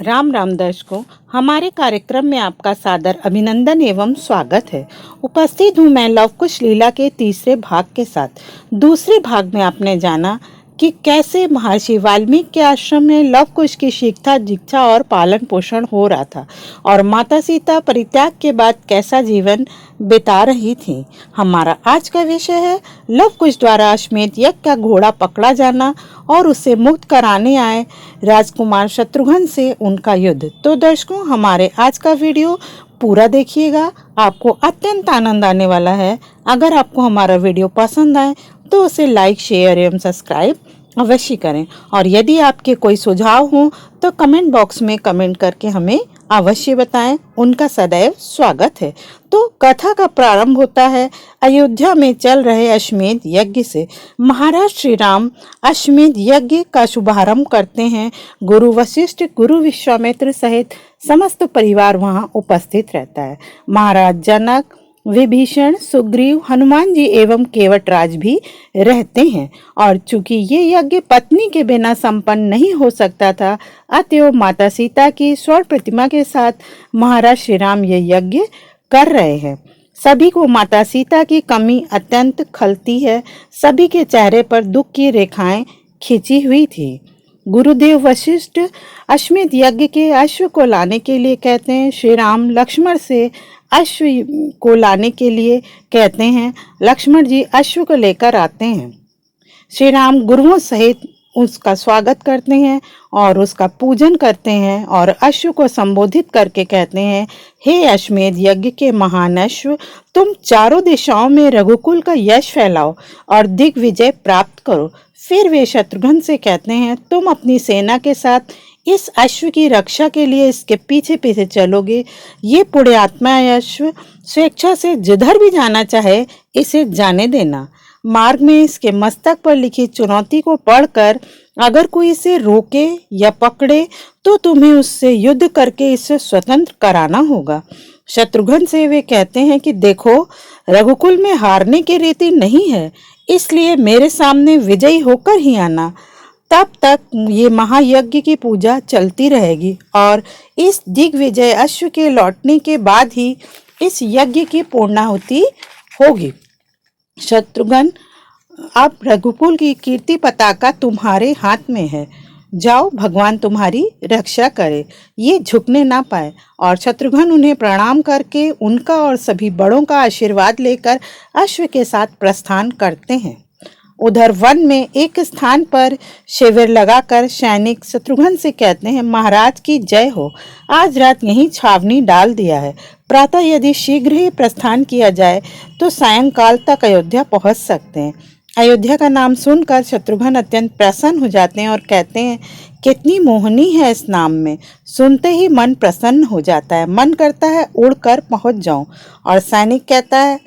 राम राम दर्शकों, हमारे कार्यक्रम में आपका सादर अभिनंदन एवं स्वागत है। उपस्थित हूँ मैं लव कुश लीला के तीसरे भाग के साथ। दूसरे भाग में आपने जाना कि कैसे महर्षि वाल्मीकि के आश्रम में लव कुश की शिक्षा दीक्षा और पालन पोषण हो रहा था और माता सीता परित्याग के बाद कैसा जीवन बिता रही थी। हमारा आज का विषय है लव कुश द्वारा अश्वमेध यज्ञ का घोड़ा पकड़ा जाना और उसे मुक्त कराने आए राजकुमार शत्रुघ्न से उनका युद्ध। तो दर्शकों, हमारे आज का वीडियो पूरा देखिएगा, आपको अत्यंत आनंद आने वाला है। अगर आपको हमारा वीडियो पसंद आए तो उसे लाइक शेयर एवं सब्सक्राइब अवश्य करें और यदि आपके कोई सुझाव हो तो कमेंट बॉक्स में कमेंट करके हमें अवश्य बताएं, उनका सदैव स्वागत है। तो कथा का प्रारंभ होता है अयोध्या में चल रहे अश्वमेध यज्ञ से। महाराज श्री राम अश्वमेध यज्ञ का शुभारंभ करते हैं। गुरु वशिष्ठ, गुरु विश्वामित्र सहित समस्त परिवार वहां उपस्थित रहता है। महाराज जनक, विभीषण, सुग्रीव, हनुमान जी एवं केवटराज भी रहते हैं और चूंकि ये यज्ञ पत्नी के बिना संपन्न नहीं हो सकता था, अतएव माता सीता की स्वर्ण प्रतिमा के साथ महाराज श्री राम ये यज्ञ कर रहे हैं। सभी को माता सीता की कमी अत्यंत खलती है। सभी के चेहरे पर दुख की रेखाएं खिंची हुई थी। गुरुदेव वशिष्ठ अश्वमेध यज्ञ के अश्व को लाने के लिए कहते हैं। श्री राम लक्ष्मण से अश्व को लाने के लिए कहते हैं। लक्ष्मण जी अश्व को लेकर आते हैं। श्री राम गुरुओं सहित उसका स्वागत करते हैं और उसका पूजन करते हैं और अश्व को संबोधित करके कहते हैं, हे अश्वमेध यज्ञ के महान अश्व, तुम चारों दिशाओं में रघुकुल का यश फैलाओ और दिग्विजय प्राप्त करो। फिर वे शत्रुघ्न से कहते हैं, तुम अपनी सेना के साथ इस अश्व की रक्षा के लिए इसके पीछे पीछे चलोगे। ये पुण्यात्मा अश्व स्वेच्छा से जिधर भी जाना चाहे इसे जाने देना। मार्ग में इसके मस्तक पर लिखी चुनौती को पढ़कर अगर कोई इसे रोके या पकड़े तो तुम्हें उससे युद्ध करके इसे स्वतंत्र कराना होगा। शत्रुघ्न से वे कहते हैं कि देखो, रघुकुल में हारने की रीति नहीं है, इसलिए मेरे सामने विजयी होकर ही आना। तब तक ये महायज्ञ की पूजा चलती रहेगी और इस दिग्विजय अश्व के लौटने के बाद ही इस यज्ञ की पूर्णाहुति होगी। शत्रुघ्न, अब रघुकुल की कीर्ति पताका तुम्हारे हाथ में है। जाओ, भगवान तुम्हारी रक्षा करे, ये झुकने ना पाए। और शत्रुघ्न उन्हें प्रणाम करके उनका और सभी बड़ों का आशीर्वाद लेकर अश्व के साथ प्रस्थान करते हैं। उधर वन में एक स्थान पर शिविर लगाकर सैनिक शत्रुघ्न से कहते हैं, महाराज की जय हो, आज रात यहीं छावनी डाल दिया है। प्रातः यदि शीघ्र ही प्रस्थान किया जाए तो सायंकाल तक अयोध्या पहुंच सकते हैं। अयोध्या का नाम सुनकर शत्रुघ्न अत्यंत प्रसन्न हो जाते हैं और कहते हैं, कितनी मोहनी है इस नाम में, सुनते ही मन प्रसन्न हो जाता है, मन करता है उड़कर पहुंच जाऊं। और सैनिक कहता है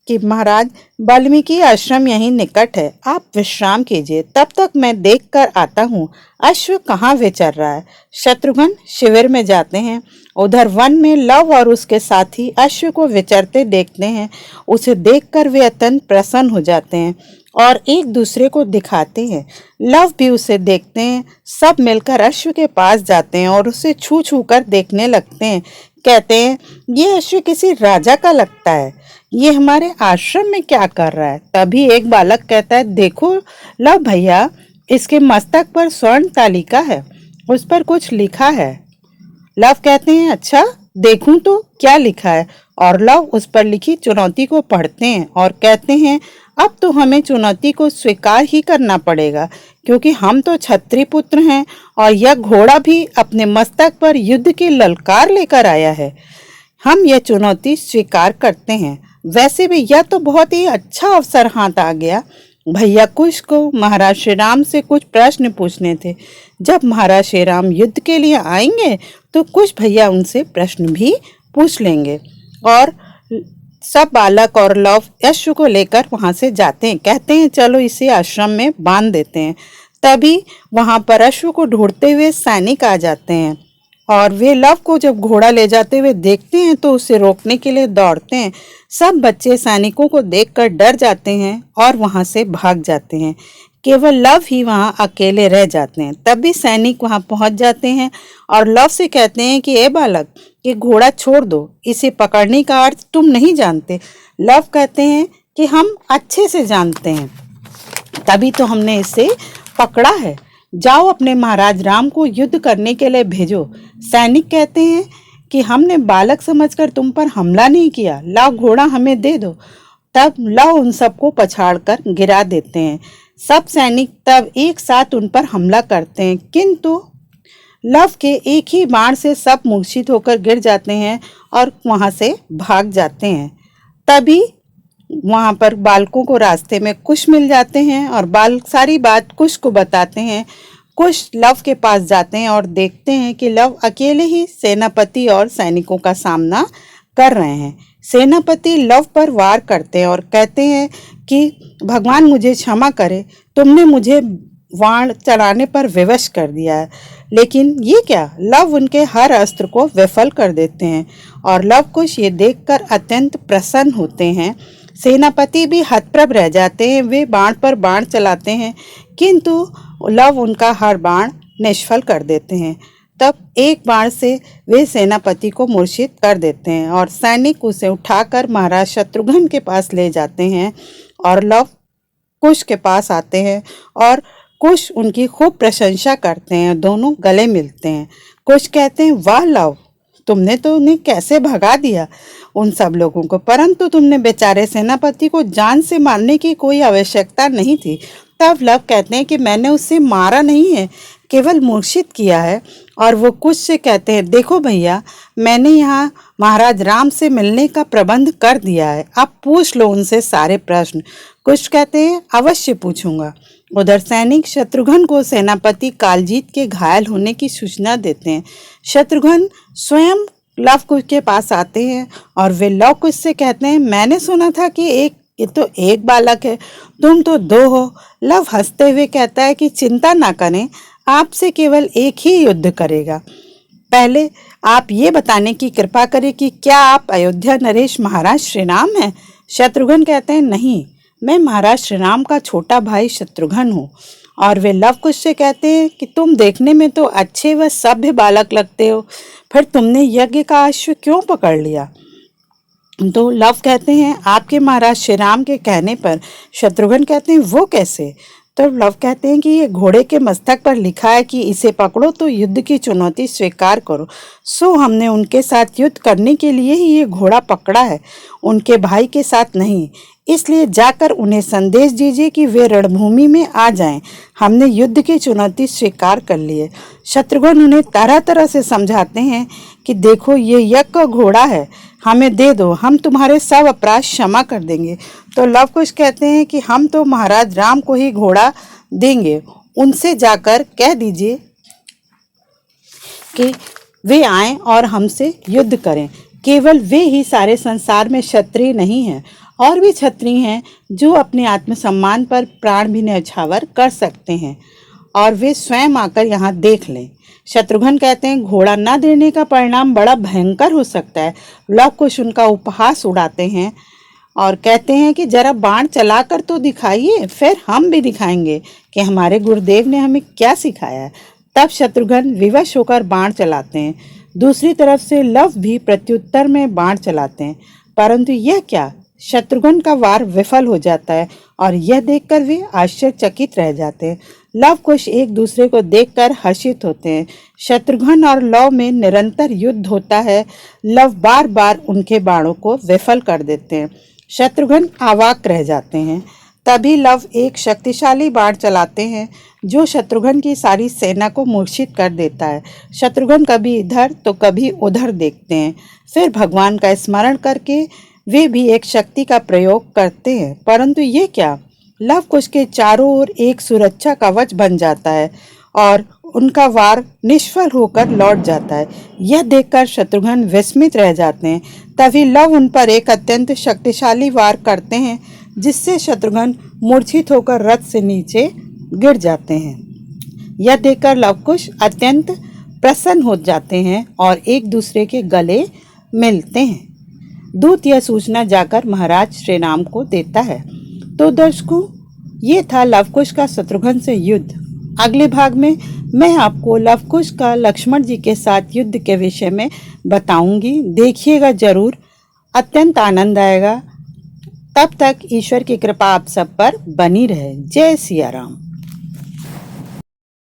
कि महाराज, वाल्मीकि आश्रम यहीं निकट है, आप विश्राम कीजिए, तब तक मैं देख कर आता हूँ अश्व कहाँ विचर रहा है। शत्रुघ्न शिविर में जाते हैं। उधर वन में लव और उसके साथी अश्व को विचरते देखते हैं। उसे देखकर वे अत्यंत प्रसन्न हो जाते हैं और एक दूसरे को दिखाते हैं। लव भी उसे देखते हैं। सब मिलकर अश्व के पास जाते हैं और उसे छू छू कर देखने लगते हैं। कहते हैं, ये अश्व किसी राजा का लगता है, ये हमारे आश्रम में क्या कर रहा है। तभी एक बालक कहता है, देखो लव भैया, इसके मस्तक पर स्वर्ण तालिका है, उस पर कुछ लिखा है। लव कहते हैं, अच्छा देखूं तो क्या लिखा है। और लव उस पर लिखी चुनौती को पढ़ते हैं और कहते हैं, अब तो हमें चुनौती को स्वीकार ही करना पड़ेगा, क्योंकि हम तो क्षत्रिय पुत्र हैं और यह घोड़ा भी अपने मस्तक पर युद्ध की ललकार लेकर आया है। हम यह चुनौती स्वीकार करते हैं। वैसे भी यह तो बहुत ही अच्छा अवसर हाथ आ गया। भैया कुश को महाराज श्री राम से कुछ प्रश्न पूछने थे। जब महाराज श्री राम युद्ध के लिए आएंगे तो कुछ भैया उनसे प्रश्न भी पूछ लेंगे। और सब बालक और लव अश्व को लेकर वहां से जाते हैं। कहते हैं, चलो इसे आश्रम में बांध देते हैं। तभी वहां पर अश्व को ढूंढते हुए सैनिक आ जाते हैं और वे लव को जब घोड़ा ले जाते हुए देखते हैं तो उसे रोकने के लिए दौड़ते हैं। सब बच्चे सैनिकों को देखकर डर जाते हैं और वहां से भाग जाते हैं। केवल लव ही वहां अकेले रह जाते हैं। तभी सैनिक वहां पहुंच जाते हैं और लव से कहते हैं कि ए बालक, ये घोड़ा छोड़ दो, इसे पकड़ने का अर्थ तुम नहीं जानते। लव कहते हैं कि हम अच्छे से जानते हैं, तभी तो हमने इसे पकड़ा है। जाओ अपने महाराज राम को युद्ध करने के लिए भेजो। सैनिक कहते हैं कि हमने बालक समझकर तुम पर हमला नहीं किया, लाओ घोड़ा हमें दे दो। तब लव उन सबको पछाड़कर गिरा देते हैं। सब सैनिक तब एक साथ उन पर हमला करते हैं, किंतु लव के एक ही बाण से सब मूर्छित होकर गिर जाते हैं और वहां से भाग जाते हैं। तभी वहां पर बालकों को रास्ते में कुश मिल जाते हैं और बालक सारी बात कुश को बताते हैं। कुश लव के पास जाते हैं और देखते हैं कि लव अकेले ही सेनापति और सैनिकों का सामना कर रहे हैं। सेनापति लव पर वार करते हैं और कहते हैं कि भगवान मुझे क्षमा करे, तुमने मुझे वाण चलाने पर विवश कर दिया है। लेकिन ये क्या, लव उनके हर अस्त्र को विफल कर देते हैं और लव कुश ये देखकर अत्यंत प्रसन्न होते हैं। सेनापति भी हतप्रभ रह जाते हैं। वे बाण पर बाण चलाते हैं, किंतु लव उनका हर बाण निष्फल कर देते हैं। तब एक बाण से वे सेनापति को मूर्छित कर देते हैं और सैनिक उसे उठाकर महाराज शत्रुघ्न के पास ले जाते हैं और लव कुश के पास आते हैं और कुश उनकी खूब प्रशंसा करते हैं। दोनों गले मिलते हैं। कुश कहते हैं, वाह लव, तुमने तो उन्हें कैसे भगा दिया उन सब लोगों को, परंतु तुमने बेचारे सेनापति को जान से मारने की कोई आवश्यकता नहीं थी। तब लव कहते हैं कि मैंने उसे मारा नहीं है, केवल मूर्छित किया है। और वो कुश से कहते हैं, देखो भैया, मैंने यहाँ महाराज राम से मिलने का प्रबंध कर दिया है, आप पूछ लो उनसे सारे प्रश्न। कुश कहते हैं, अवश्य पूछूंगा। उधर सैनिक शत्रुघ्न को सेनापति कालजीत के घायल होने की सूचना देते हैं। शत्रुघ्न स्वयं लव कुश के पास आते हैं और वे लव कुश से कहते हैं, मैंने सुना था कि ये तो एक बालक है, तुम तो दो हो। लव हंसते हुए कहता है कि चिंता ना करें, आपसे केवल एक ही युद्ध करेगा। पहले आप ये बताने की कृपा करें कि क्या आप अयोध्या नरेश महाराज श्री राम हैं? शत्रुघ्न कहते हैं, नहीं, मैं महाराज श्री राम का छोटा भाई शत्रुघ्न हूँ। और वे लव कुश से कहते हैं कि तुम देखने में तो अच्छे व सभ्य बालक लगते हो, फिर तुमने यज्ञ का अश्व क्यों पकड़ लिया? तो लव कहते हैं, आपके महाराज श्री राम के कहने पर। शत्रुघ्न कहते हैं, वो कैसे? तो लव कहते हैं कि ये घोड़े के मस्तक पर लिखा है कि इसे पकड़ो तो युद्ध की चुनौती स्वीकार करो। सो हमने उनके साथ युद्ध करने के लिए ही ये घोड़ा पकड़ा है, उनके भाई के साथ नहीं। इसलिए जाकर उन्हें संदेश दीजिए कि वे रणभूमि में आ जाएं। हमने युद्ध की चुनौती स्वीकार कर ली है। शत्रुघ्न उन्हें तरह तरह से समझाते हैं कि देखो, ये यज्ञ का घोड़ा है, हमें दे दो, हम तुम्हारे सब अपराध क्षमा कर देंगे। तो लव कुश कहते हैं कि हम तो महाराज राम को ही घोड़ा देंगे, उनसे जाकर कह दीजिए कि वे आएं और हमसे युद्ध करें। केवल वे ही सारे संसार में क्षत्रिय नहीं हैं, और भी क्षत्रिय हैं जो अपने आत्मसम्मान पर प्राण भी न्यौछावर कर सकते हैं, और वे स्वयं आकर यहाँ देख लें। शत्रुघ्न कहते हैं, घोड़ा न देने का परिणाम बड़ा भयंकर हो सकता है। लव कुश उनका उपहास उड़ाते हैं और कहते हैं कि जरा बाण चलाकर तो दिखाइए, फिर हम भी दिखाएंगे कि हमारे गुरुदेव ने हमें क्या सिखाया है। तब शत्रुघ्न विवश होकर बाण चलाते हैं। दूसरी तरफ से लव भी प्रत्युत्तर में बाण चलाते हैं, परंतु यह क्या, शत्रुघ्न का वार विफल हो जाता है और यह देखकर वे आश्चर्यचकित रह जाते हैं। लव कुश एक दूसरे को देखकर हर्षित होते हैं। शत्रुघ्न और लव में निरंतर युद्ध होता है। लव बार बार उनके बाणों को विफल कर देते हैं। शत्रुघ्न अवाक रह जाते हैं। तभी लव एक शक्तिशाली बाण चलाते हैं जो शत्रुघ्न की सारी सेना को मूर्छित कर देता है। शत्रुघ्न कभी इधर तो कभी उधर देखते हैं। फिर भगवान का स्मरण करके वे भी एक शक्ति का प्रयोग करते हैं, परंतु ये क्या, लव कुश के चारों ओर एक सुरक्षा कवच बन जाता है और उनका वार निष्फल होकर लौट जाता है। यह देखकर शत्रुघ्न विस्मित रह जाते हैं। तभी लव उन पर एक अत्यंत शक्तिशाली वार करते हैं, जिससे शत्रुघ्न मूर्छित होकर रथ से नीचे गिर जाते हैं। यह देखकर लव कुश अत्यंत प्रसन्न हो जाते हैं और एक दूसरे के गले मिलते हैं। दूत यह सूचना जाकर महाराज श्री राम को देता है। तो दर्शकों, ये था लवकुश का शत्रुघ्न से युद्ध। अगले भाग में मैं आपको लवकुश का लक्ष्मण जी के साथ युद्ध के विषय में बताऊंगी। देखिएगा जरूर, अत्यंत आनंद आएगा। तब तक ईश्वर की कृपा आप सब पर बनी रहे। जय सिया राम।